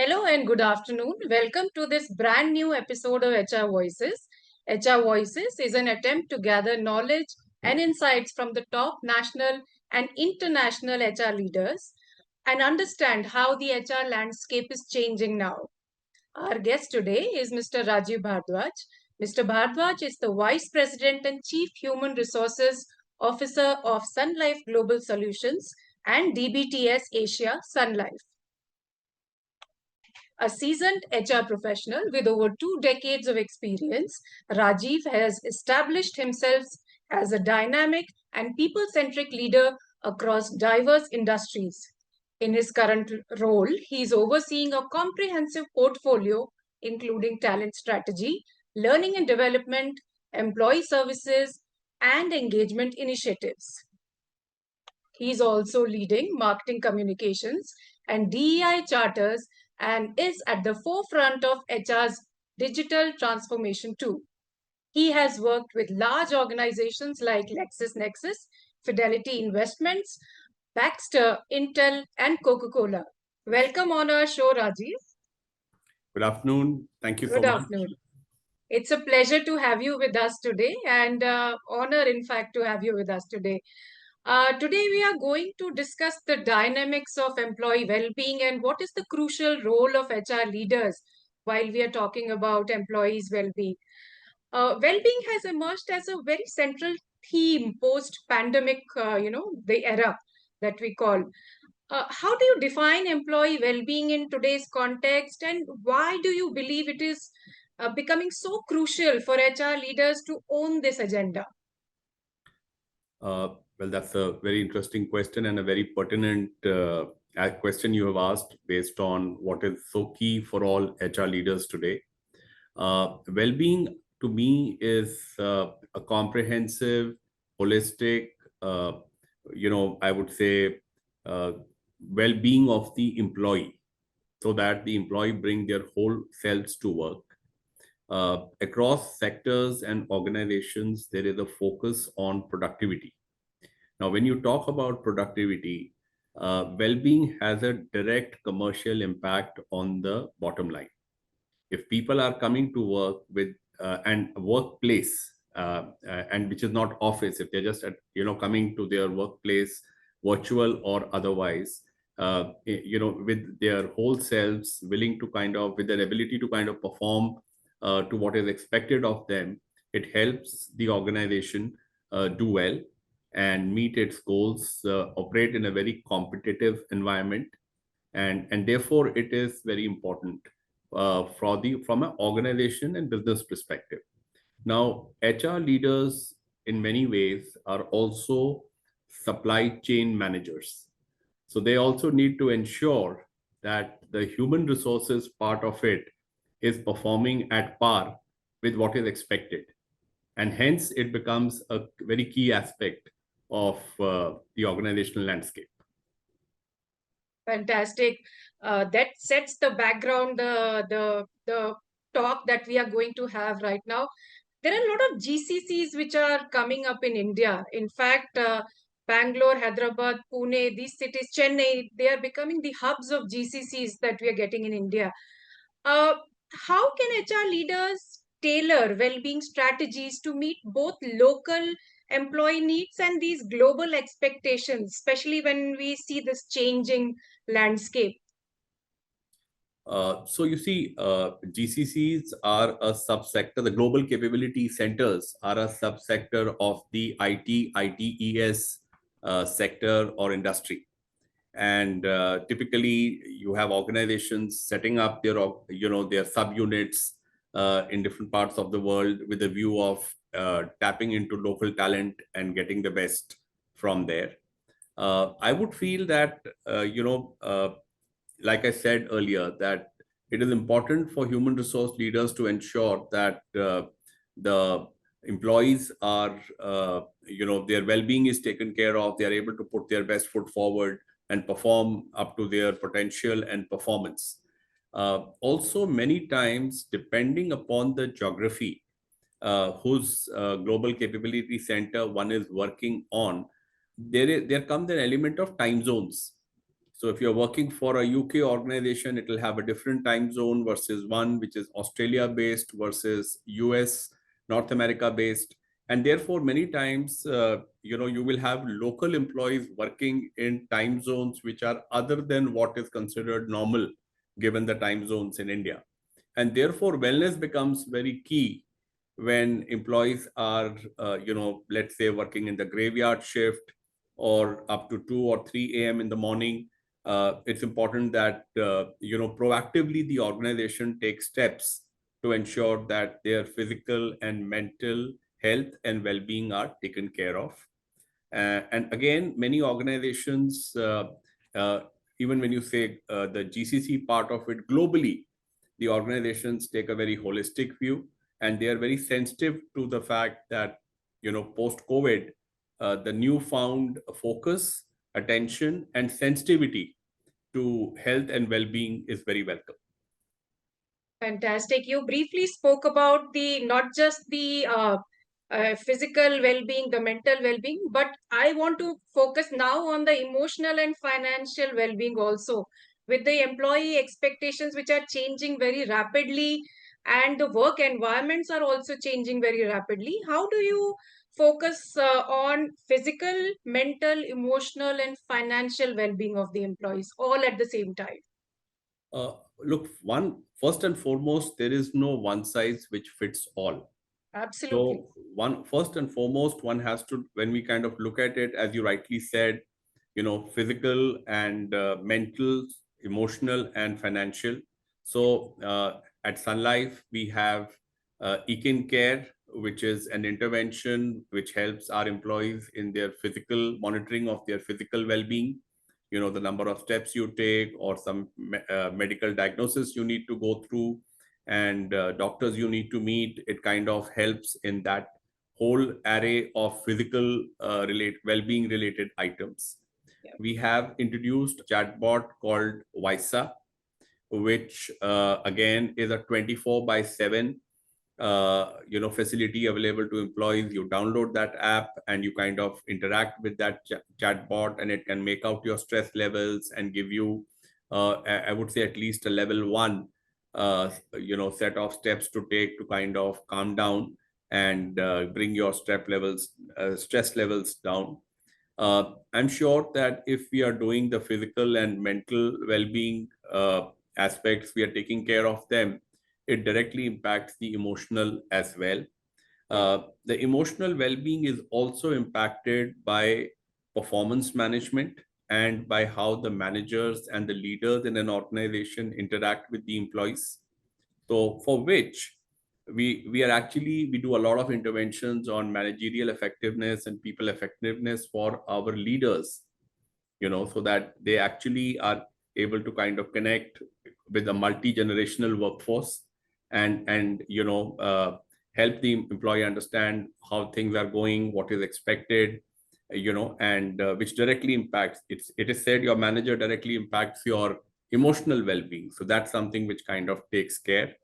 Hello and good afternoon. Welcome to this brand new episode of HR Voices. HR Voices is an attempt to gather knowledge and insights from the top national and international HR leaders and understand how the HR landscape is changing now. Our guest today is Mr. Rajeev Bhardwaj. Mr. Bhardwaj is the Vice President and Chief Human Resources Officer of Sun Life Global Solutions and DBTS Asia Sun Life. A seasoned HR professional with over 2 decades of experience, Rajeev has established himself as a dynamic and people-centric leader across diverse industries. In his current role, he is overseeing a comprehensive portfolio, including talent strategy, learning and development, employee services, and engagement initiatives. He is also leading marketing communications and DEI charters and is at the forefront of HR's digital transformation too. He has worked with large organizations like LexisNexis, Fidelity Investments, Baxter, Intel, and Coca-Cola. Welcome on our show, Rajeev. Good afternoon. Thank you so Good much. afternoon. It's a pleasure to have you with us today and honor, in fact, to have you with us today. Today, we are going to discuss the dynamics of employee well-being and what is the crucial role of HR leaders while we are talking about employees' well-being. Well-being has emerged as a very central theme post-pandemic, the era that we call. How do you define employee well-being in today's context, and why do you believe it is becoming so crucial for HR leaders to own this agenda? Well, that's a very interesting question and a very pertinent question you have asked based on what is so key for all HR leaders today. Well-being to me is a comprehensive, holistic, I would say, well-being of the employee so that the employee bring their whole selves to work. Across sectors and organizations, there is a focus on productivity. Now, when you talk about productivity, well-being has a direct commercial impact on the bottom line. If people are coming to work with and workplace, and which is not office, if they're just coming to their workplace, virtual or otherwise, with their whole selves, willing to with their ability to perform to what is expected of them, it helps the organization do well and meet its goals, operate in a very competitive environment, and therefore it is very important from an organization and business perspective. Now, HR leaders in many ways are also supply chain managers. So they also need to ensure that the human resources part of it is performing at par with what is expected. And hence, it becomes a very key aspect of the organizational landscape. Fantastic. That sets the background, the talk that we are going to have right now. There are a lot of GCCs which are coming up in India. In fact, Bangalore, Hyderabad, Pune, these cities, Chennai, they are becoming the hubs of GCCs that we are getting in India. How can HR leaders tailor well-being strategies to meet both local employee needs and these global expectations, especially when we see this changing landscape? So you see, GCCs are a subsector. The global capability centers are a subsector of the ITES sector or industry. And typically, you have organizations setting up their subunits in different parts of the world with a view of tapping into local talent and getting the best from there. I would feel that like I said earlier, that it is important for human resource leaders to ensure that the employees are, their well-being is taken care of. They are able to put their best foot forward and perform up to their potential and performance. Also, many times, depending upon the geography, whose global capability center one is working on, there comes an element of time zones. So if you're working for a UK organization, it will have a different time zone versus one which is Australia based versus US, North America based. And therefore, many times, you will have local employees working in time zones which are other than what is considered normal given the time zones in India. And therefore, wellness becomes very key when employees are, let's say, working in the graveyard shift or up to 2 or 3 a.m. in the morning. It's important that proactively the organization takes steps to ensure that their physical and mental health and well-being are taken care of. And again, many organizations, uh, even when you say the GCC part of it globally, the organizations take a very holistic view, and they are very sensitive to the fact that, post COVID, the newfound focus, attention, and sensitivity to health and well-being is very welcome. Fantastic. You briefly spoke about the not just the physical well-being, the mental well-being, but I want to focus now on the emotional and financial well-being also, with the employee expectations which are changing very rapidly, and the work environments are also changing very rapidly. How do you focus on physical, mental, emotional, and financial well-being of the employees all at the same time? Look, first and foremost, there is no one size which fits all. Absolutely. So first and foremost, one has to, when we kind of look at it, as you rightly said, physical and mental, emotional and financial. So at Sun Life, we have Econ Care, which is an intervention which helps our employees in their physical monitoring of their physical well-being. The number of steps you take or some medical diagnosis you need to go through, and doctors you need to meet. It kind of helps in that whole array of physical well-being related items. Yeah. We have introduced a chatbot called Visa, which again is a 24 by 7 facility available to employees. You download that app and you kind of interact with that chatbot, and it can make out your stress levels and give you, I would say, at least a level 1 set of steps to take to kind of calm down and bring your stress levels down. I'm sure that if we are doing the physical and mental well-being aspects, we are taking care of them, it directly impacts the emotional as well. The emotional well-being is also impacted by performance management and by how the managers and the leaders in an organization interact with the employees. So for which we do a lot of interventions on managerial effectiveness and people effectiveness for our leaders, so that they actually are able to kind of connect with a multi-generational workforce and help the employee understand how things are going, what is expected, and which directly impacts it is said your manager directly impacts your emotional well-being. So that's something which kind of takes care.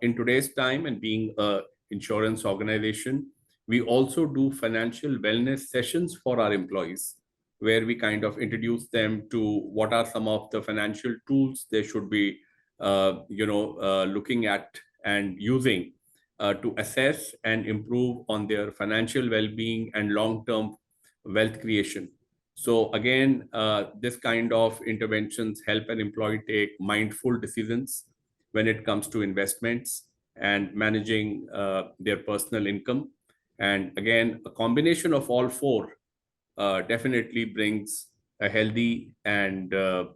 In today's time, and being a insurance organization, we also do financial wellness sessions for our employees, where we kind of introduce them to what are some of the financial tools they should be looking at and using to assess and improve on their financial well-being and long-term wealth creation. So again, this kind of interventions help an employee take mindful decisions when it comes to investments and managing their personal income. And again, a combination of all four definitely brings a healthy and, I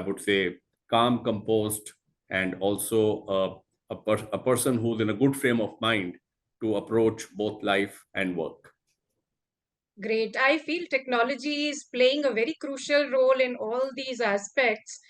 would say, calm, composed, and also a person who's in a good frame of mind to approach both life and work. Great. I feel technology is playing a very crucial role in all these aspects.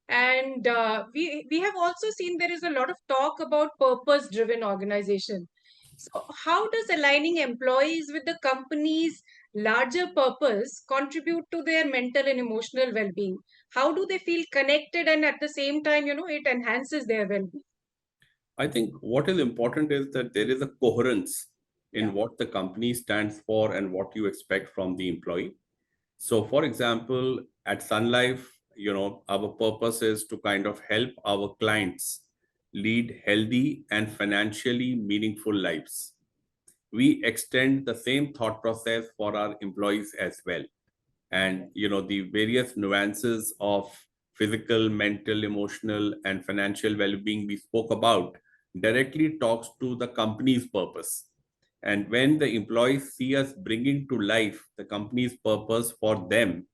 And we have also seen there is a lot of talk about purpose-driven organization. So how does aligning employees with the company's larger purpose contribute to their mental and emotional well-being? How do they feel connected and at the same time, it enhances their well-being? I think what is important is that there is a coherence Yeah. in what the company stands for and what you expect from the employee. So, for example, at Sun Life, our purpose is to kind of help our clients lead healthy and financially meaningful lives. We extend the same thought process for our employees as well. And the various nuances of physical, mental, emotional, and financial well-being we spoke about directly talks to the company's purpose. And when the employees see us bringing to life the company's purpose for them,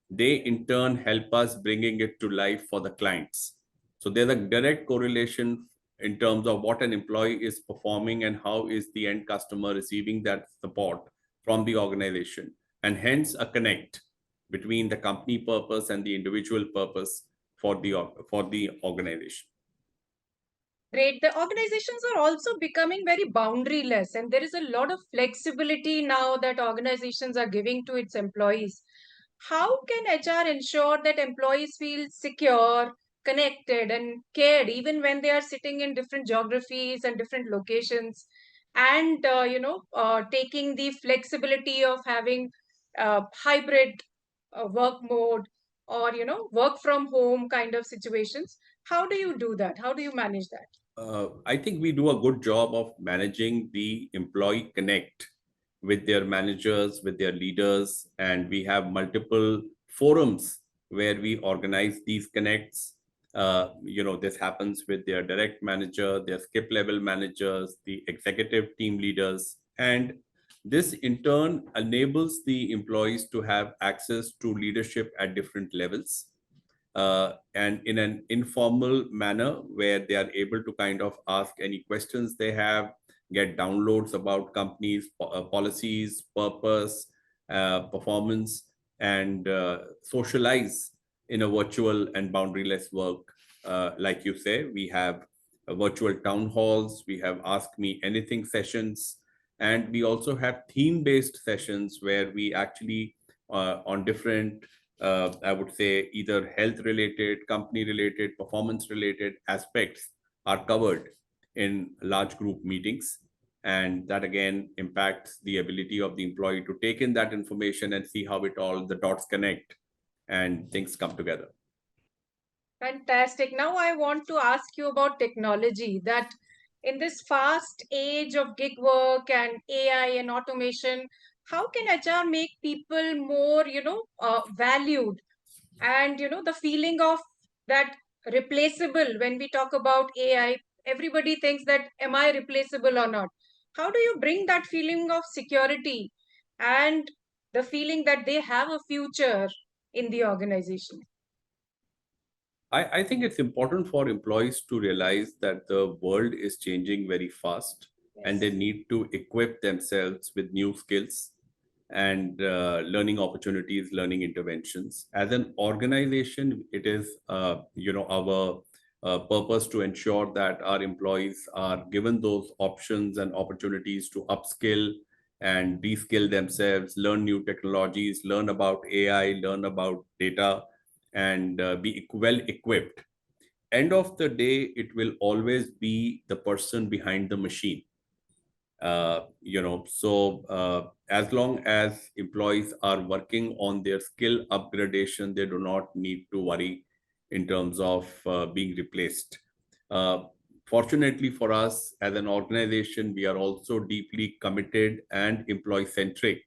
they in turn help us bringing it to life for the clients. So there's a direct correlation in terms of what an employee is performing and how is the end customer receiving that support from the organization, and hence a connect between the company purpose and the individual purpose for the organization. Great. The organizations are also becoming very boundaryless, and there is a lot of flexibility now that organizations are giving to its employees. How can HR ensure that employees feel secure, connected, and cared even when they are sitting in different geographies and different locations, and taking the flexibility of having hybrid work mode or work from home kind of situations? How do you do that? How do you manage that? I think we do a good job of managing the employee connect with their managers, with their leaders, and we have multiple forums where we organize these connects. This happens with their direct manager, their skip level managers, the executive team leaders, and this in turn enables the employees to have access to leadership at different levels, and in an informal manner where they are able to kind of ask any questions they have, get downloads about companies, policies, purpose, performance, and socialize in a virtual and boundaryless work. Like you say, we have virtual town halls, we have Ask Me Anything sessions, and we also have theme-based sessions where we actually, on different I would say either health related, company related, performance related aspects are covered in large group meetings. And that again impacts the ability of the employee to take in that information and see how it all, the dots connect and things come together. Fantastic. Now I want to ask you about technology, that in this fast age of gig work and AI and automation, how can HR make people more, valued, and, the feeling of that replaceable? When we talk about AI, everybody thinks that, am I replaceable or not? How do you bring that feeling of security and the feeling that they have a future in the organization? I think it's important for employees to realize that the world is changing very fast and they Yes. need to equip themselves with new skills and learning opportunities, learning interventions. As an organization, it is our purpose to ensure that our employees are given those options and opportunities to upskill and reskill themselves, learn new technologies, learn about AI, learn about data, and be well equipped. End of the day, it will always be the person behind the machine. As long as employees are working on their skill upgradation, they do not need to worry in terms of being replaced. uh, Fortunately for us as an organization, we are also deeply committed and employee centric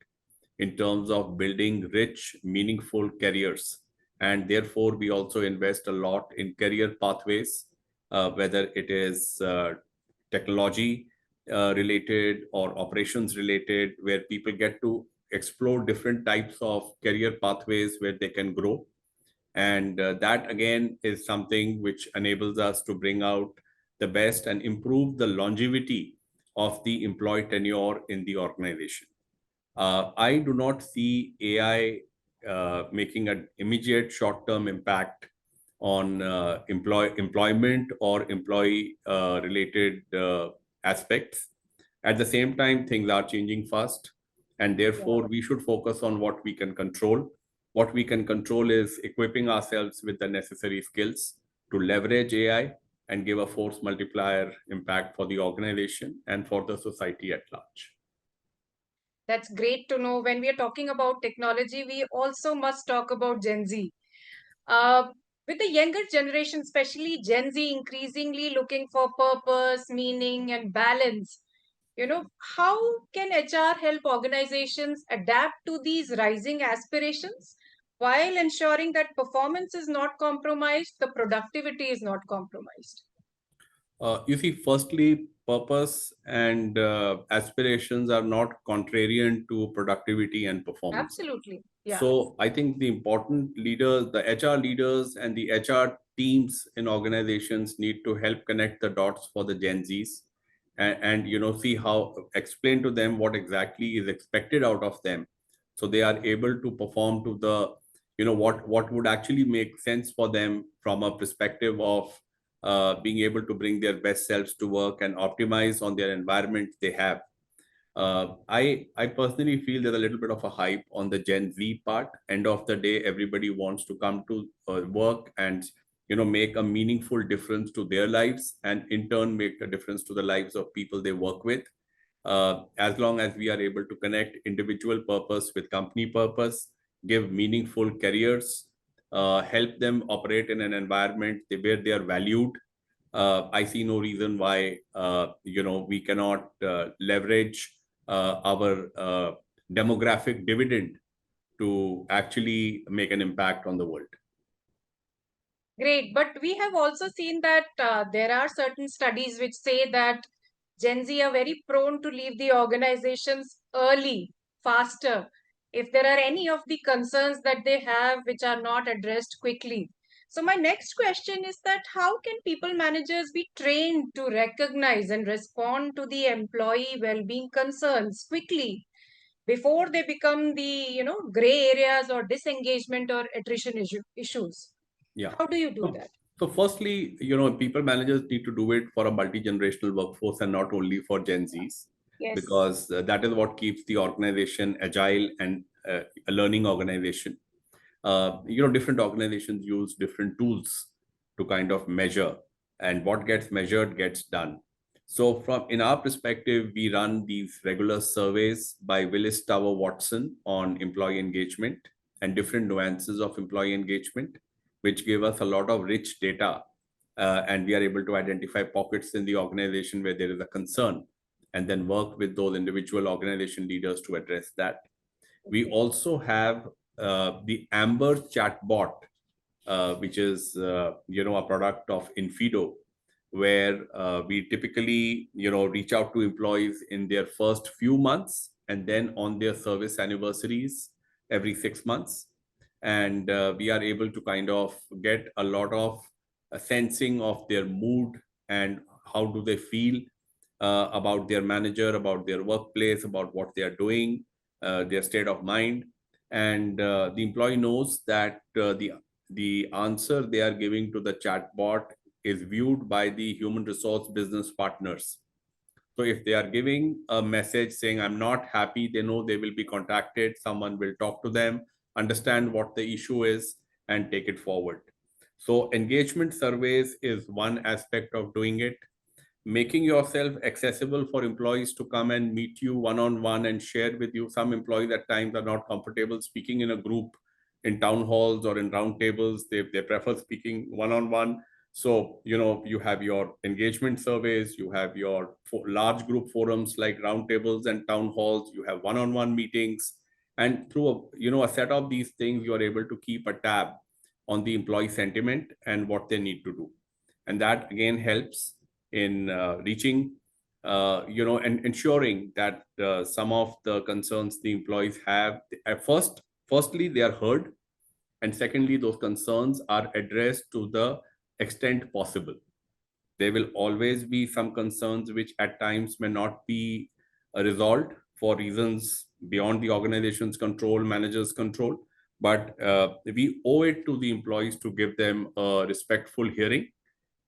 in terms of building rich, meaningful careers. And therefore, we also invest a lot in career pathways, whether it is technology related or operations related, where people get to explore different types of career pathways where they can grow. And that again is something which enables us to bring out the best and improve the longevity of the employee tenure in the organization. I do not see AI making an immediate short-term impact on employment or employee related aspects. At the same time, things are changing fast, and Yeah. therefore we should focus on what we can control. What we can control is equipping ourselves with the necessary skills to leverage AI and give a force multiplier impact for the organization and for the society at large. That's great to know. When we are talking about technology, we also must talk about Gen Z. Uh, with the younger generation, especially Gen Z, increasingly looking for purpose, meaning, and balance, how can HR help organizations adapt to these rising aspirations while ensuring that performance is not compromised, the productivity is not compromised? You see, firstly, purpose and aspirations are not contrarian to productivity and performance. Absolutely. Yeah. So I think the important leaders, the HR leaders and the HR teams in organizations need to help connect the dots for the Gen Zs and see how explain to them what exactly is expected out of them. So they are able to perform to the, what would actually make sense for them from a perspective of being able to bring their best selves to work and optimize on their environment they have. I personally feel there's a little bit of a hype on the Gen Z part. End of the day, everybody wants to come to work and make a meaningful difference to their lives, and in turn make a difference to the lives of people they work with. As long as we are able to connect individual purpose with company purpose, give meaningful careers, help them operate in an environment where they are valued. I see no reason why we cannot leverage our demographic dividend to actually make an impact on the world. Great. But we have also seen that there are certain studies which say that Gen Z are very prone to leave the organizations early, faster, if there are any of the concerns that they have which are not addressed quickly. So my next question is that how can people managers be trained to recognize and respond to the employee well-being concerns quickly before they become the, gray areas or disengagement or attrition issues? Yeah. How do you do So, that? so firstly, people managers need to do it for a multi-generational workforce and not only for Gen Zs, Yes. because that is what keeps the organization agile and a learning organization. Different organizations use different tools to kind of measure, and what gets measured gets done. So from in our perspective, we run these regular surveys by Willis Tower Watson on employee engagement and different nuances of employee engagement, which give us a lot of rich data. And we are able to identify pockets in the organization where there is a concern and then work with those individual organization leaders to address that. We also have the Amber chatbot, which is a product of Infido, where we typically reach out to employees in their first few months and then on their service anniversaries every 6 months, and we are able to kind of get a lot of sensing of their mood and how do they feel about their manager, about their workplace, about what they are doing, their state of mind, and the employee knows that the answer they are giving to the chatbot is viewed by the human resource business partners. So if they are giving a message saying, I'm not happy, they know they will be contacted. Someone will talk to them, understand what the issue is, and take it forward. So engagement surveys is one aspect of doing it. Making yourself accessible for employees to come and meet you one-on-one and share with you. Some employees at times are not comfortable speaking in a group, in town halls or in round tables. They prefer speaking one-on-one. So, you have your engagement surveys, you have your large group forums like round tables and town halls, you have one-on-one meetings. And through a set of these things, you are able to keep a tab on the employee sentiment and what they need to do. And that again helps in reaching, and ensuring that some of the concerns the employees have, at firstly, they are heard, and secondly, those concerns are addressed to the extent possible. There will always be some concerns which at times may not be resolved for reasons beyond the organization's control, manager's control. But we owe it to the employees to give them a respectful hearing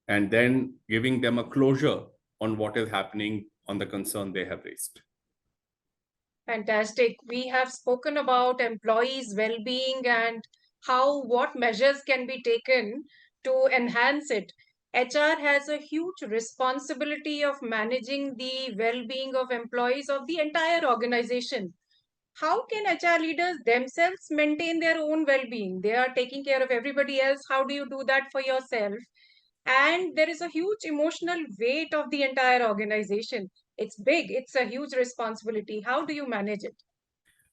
and then giving them a closure on what is happening on the concern they have raised. Fantastic. We have spoken about employees' well-being and what measures can be taken to enhance it. HR has a huge responsibility of managing the well-being of employees of the entire organization. how can HR leaders themselves maintain their own well-being? They are taking care of everybody else. How do you do that for yourself? And there is a huge emotional weight of the entire organization. It's big, it's a huge responsibility. How do you manage it?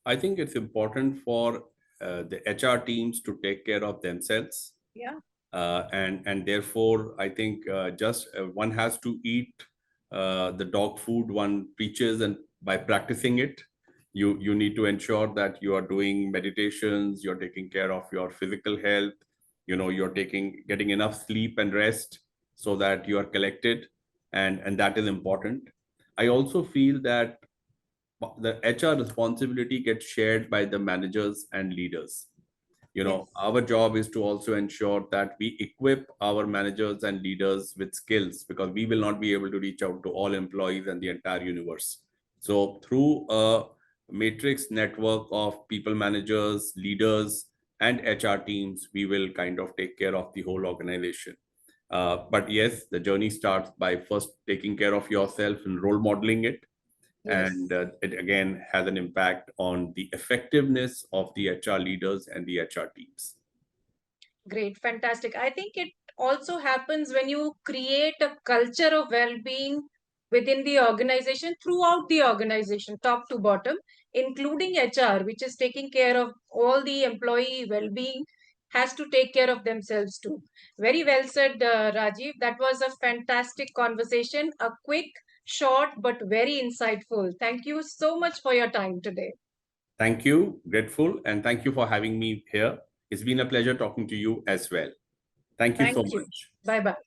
I think it's important for the HR teams to take care of themselves. Yeah. And therefore, I think just one has to eat the dog food one preaches, and by practicing it, you need to ensure that you are doing meditations, you're taking care of your physical health, you're getting enough sleep and rest so that you are collected, and that is important. I also feel that the HR responsibility gets shared by the managers and leaders. Yes. Our job is to also ensure that we equip our managers and leaders with skills, because we will not be able to reach out to all employees and the entire universe. So through a matrix network of people managers, leaders, and HR teams, we will kind of take care of the whole organization. But yes, the journey starts by first taking care of yourself and role modeling it, Yes. and it again has an impact on the effectiveness of the HR leaders and the HR teams. Great, fantastic. I think it also happens when you create a culture of well-being within the organization, throughout the organization, top to bottom, including HR, which is taking care of all the employee well-being, has to take care of themselves too. Very well said, Rajiv. That was a fantastic conversation, a quick, short, but very insightful. Thank you so much for your time today. Thank you, grateful, and thank you for having me here. It's been a pleasure talking to you as well. Thank you so Thank you. much. Bye bye.